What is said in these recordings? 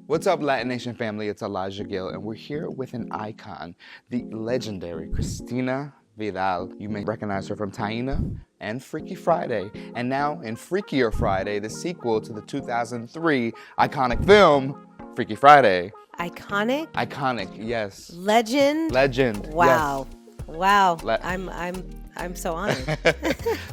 What's up, LatiNation family? It's Elijah Gill, and we're here with an icon, the legendary Cristina Vidal. You may recognize her from Taina and Freakier Friday. And now in Freakier Friday, the sequel to the 2003 iconic film, Freakier Friday. Iconic? Iconic, yes. Legend? Legend. Wow. Yes. Wow. I'm so honored.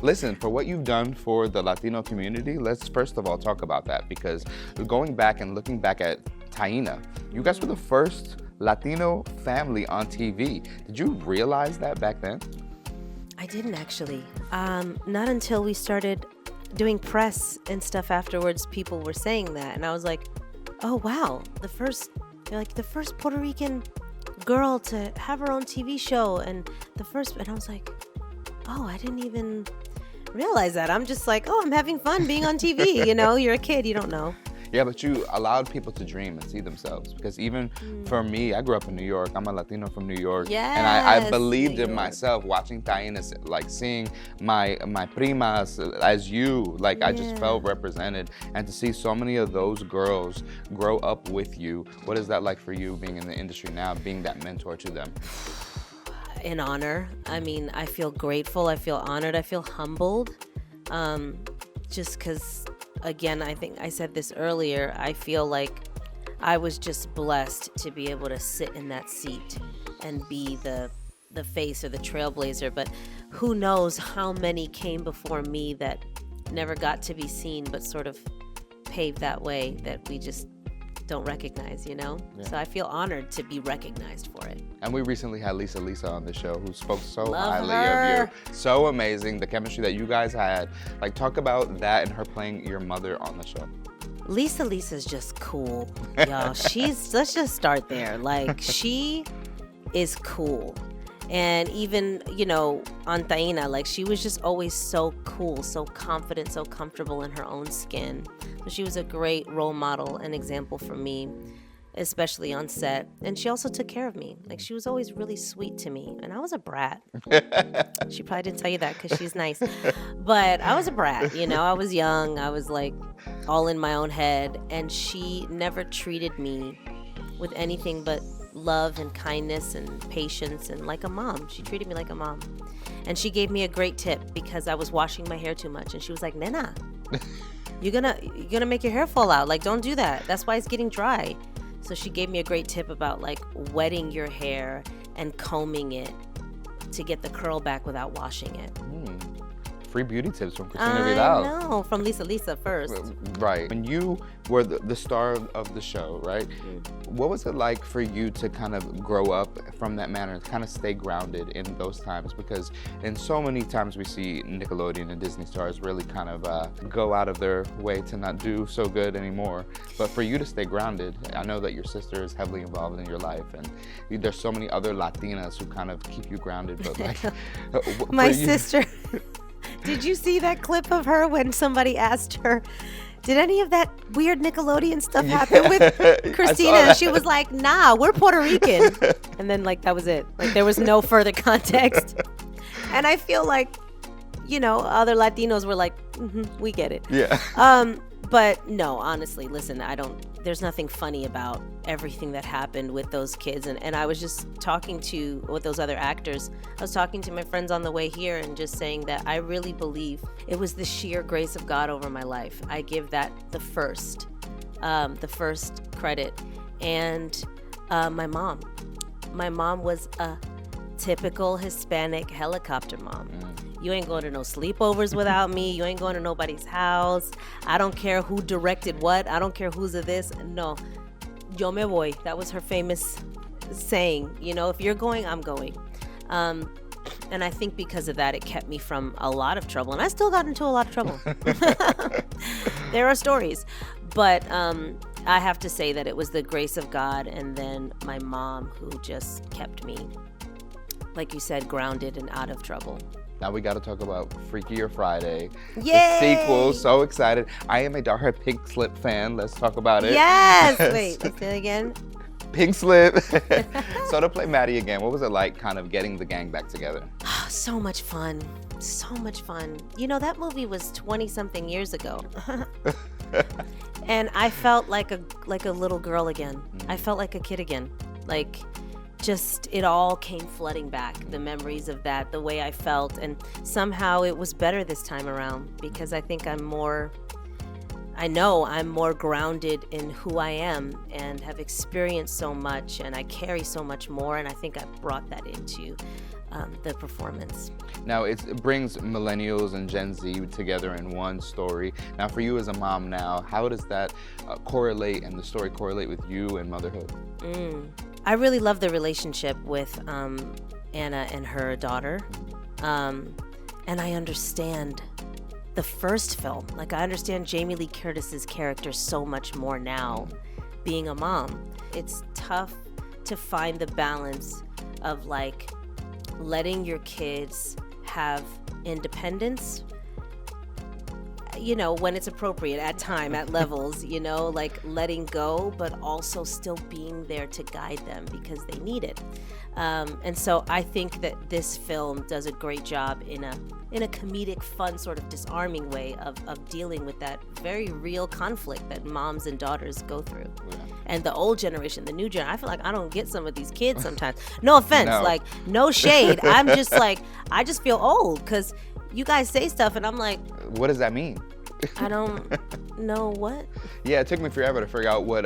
Listen, for what you've done for the Latino community, let's first of all talk about that, because going back and looking back at Taina, you guys were the first Latino family on TV. Did you realize that back then? I didn't actually. Not until we started doing press and stuff afterwards, people were saying that. And I was like, oh, wow, the first Puerto Rican girl to have her own TV show. And I was like, oh, I didn't even realize that. I'm just like, oh, I'm having fun being on TV. You know, you're a kid, you don't know. Yeah, but you allowed people to dream and see themselves. Because even for me, I grew up in New York. I'm a Latino from New York. Yes, and I believed in myself watching Taina, like seeing my primas as you. Like, I just felt represented. And to see so many of those girls grow up with you, what is that like for you being in the industry now, being that mentor to them? An honor. I mean, I feel grateful. I feel honored. I feel humbled. Just because, again, I think I said this earlier, I feel like I was just blessed to be able to sit in that seat and be the face or the trailblazer. But who knows how many came before me that never got to be seen, but sort of paved that way that we just don't recognize, you know? Yeah. So I feel honored to be recognized for it. And we recently had Lisa on the show, who spoke so Love highly her. of you. So amazing, the chemistry that you guys had. Like, talk about that and her playing your mother on the show. Lisa's just cool, y'all. Let's just start there. Like, she is cool. And even, you know, on Taina, like, she was just always so cool, so confident, so comfortable in her own skin. So she was a great role model and example for me, especially on set. And she also took care of me. Like, she was always really sweet to me. And I was a brat. She probably didn't tell you that because she's nice. But I was a brat, you know. I was young. I was, like, all in my own head. And she never treated me with anything but love and kindness and patience, and like a mom. She treated me like a mom. And she gave me a great tip because I was washing my hair too much. And she was like, Nena, you're gonna make your hair fall out. Like, don't do that. That's why it's getting dry. So she gave me a great tip about, like, wetting your hair and combing it to get the curl back without washing it. Free beauty tips from Christina Vidal. I know, from Lisa first. Right. When you were the star of the show, right? What was it like for you to kind of grow up from that manner, to kind of stay grounded in those times? Because in so many times we see Nickelodeon and Disney stars really kind of go out of their way to not do so good anymore. But for you to stay grounded, I know that your sister is heavily involved in your life, and there's so many other Latinas who kind of keep you grounded. But like, my sister. Did you see that clip of her when somebody asked her, did any of that weird Nickelodeon stuff happen with Christina? And she was like, nah, we're Puerto Rican. And then, like, that was it. Like, there was no further context. And I feel like, you know, other Latinos were like, we get it. Yeah. But no, honestly, listen, there's nothing funny about everything that happened with those kids. And I was just talking with those other actors. I was talking to my friends on the way here and just saying that I really believe it was the sheer grace of God over my life. I give that the first credit. And my mom was a typical Hispanic helicopter mom. You ain't going to no sleepovers without me. You ain't going to nobody's house. I don't care who directed what. I don't care who's of this. No, yo me voy. That was her famous saying. You know, if you're going, I'm going. And I think because of that, it kept me from a lot of trouble. And I still got into a lot of trouble. There are stories. But I have to say that it was the grace of God, and then my mom, who just kept me, like you said, grounded and out of trouble. Now we got to talk about Freakier Friday. Yay! The sequel, so excited. I am a diehard Pink Slip fan. Let's talk about it. Yes! Wait, say it again. Pink Slip. So to play Maddie again, what was it like kind of getting the gang back together? So much fun. So much fun. You know, that movie was 20-something years ago. And I felt like a little girl again. I felt like a kid again. Like, just it all came flooding back, the memories of that, the way I felt, and somehow it was better this time around because I think I'm more grounded in who I am and have experienced so much, and I carry so much more, and I think I brought that into the performance. Now it brings millennials and Gen Z together in one story. Now for you as a mom now, how does that correlate and the story correlate with you and motherhood? I really love the relationship with Anna and her daughter. And I understand the first film. Like, I understand Jamie Lee Curtis's character so much more now, being a mom. It's tough to find the balance of, like, letting your kids have independence, you know, when it's appropriate, at time, at levels, you know, like letting go, but also still being there to guide them because they need it. And so I think that this film does a great job in a comedic, fun, sort of disarming way of dealing with that very real conflict that moms and daughters go through. Yeah. And the old generation, the new generation, I feel like I don't get some of these kids sometimes. No offense, like, no shade. I'm just like, I just feel old because you guys say stuff and I'm like, what does that mean? I don't know what. Yeah, it took me forever to figure out what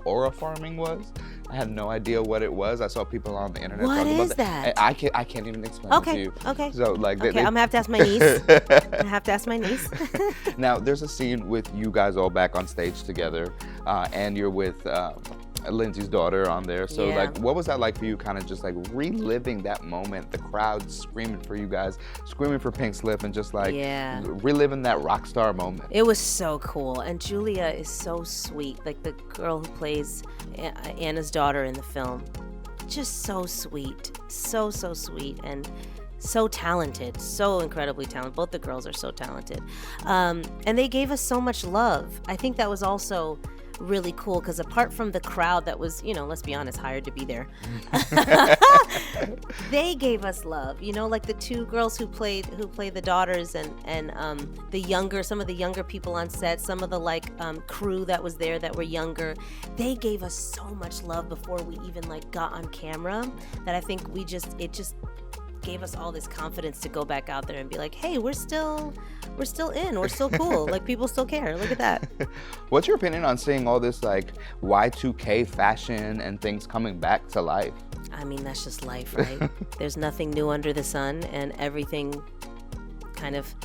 aura farming was. I had no idea what it was. I saw people on the internet talking about that. I can't even explain it to you. Okay. So like, I'm gonna have to ask my niece. Now there's a scene with you guys all back on stage together, and you're with Lindsay's daughter on there. So like, what was that like for you, kind of just like reliving that moment, the crowd screaming for you guys, screaming for Pink Slip, and just like reliving that rock star moment? It was so cool. And Julia is so sweet, like the girl who plays Anna's daughter in the film. Just so sweet, so sweet, and so talented, so incredibly talented. Both the girls are so talented. And they gave us so much love. I think that was also really cool because apart from the crowd that was, you know, let's be honest, hired to be there, they gave us love, you know, like the two girls who play the daughters and some of the younger people on set, some of the crew that was there that were younger. They gave us so much love before we even like got on camera that I think it just gave us all this confidence to go back out there and be like, hey, we're still cool. Like, people still care. Look at that. What's your opinion on seeing all this like Y2K fashion and things coming back to life? I mean, that's just life, right? There's nothing new under the sun, and everything kind of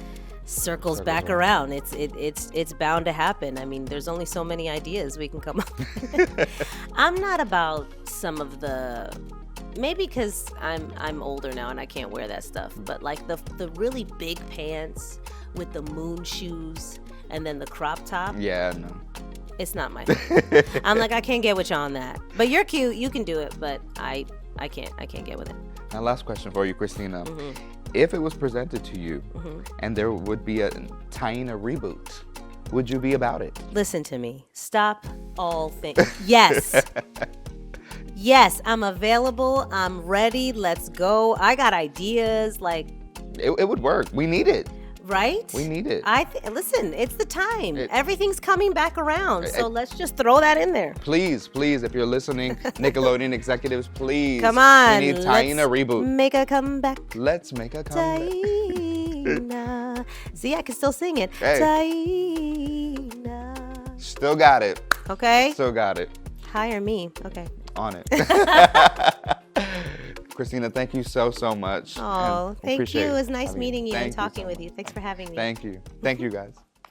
circles back around. It's bound to happen. I mean, there's only so many ideas we can come up with. I'm not about some of the, maybe because I'm older now and I can't wear that stuff, but like the really big pants with the moon shoes and then the crop top. Yeah, no. It's not my thing. I'm like, I can't get with you on that. But you're cute, you can do it, but I can't get with it. Now, last question for you, Christina. If it was presented to you and there would be a Taina reboot, would you be about it? Listen to me. Stop all things. Yes. Yes, I'm available. I'm ready. Let's go. I got ideas. Like, it would work. We need it. Right? We need it. Listen, it's the time. Everything's coming back around. So let's just throw that in there. Please, if you're listening, Nickelodeon executives, please. Come on. We need Taina reboot. Make a comeback. Let's make a comeback. Taina. See, I can still sing it. Hey. Taina. Still got it. Okay. Still got it. Hire me. Okay. On it. Christina, thank you so much. Oh, thank you. It was nice meeting you and talking with you. Thanks for having me. Thank you. Thank you, guys.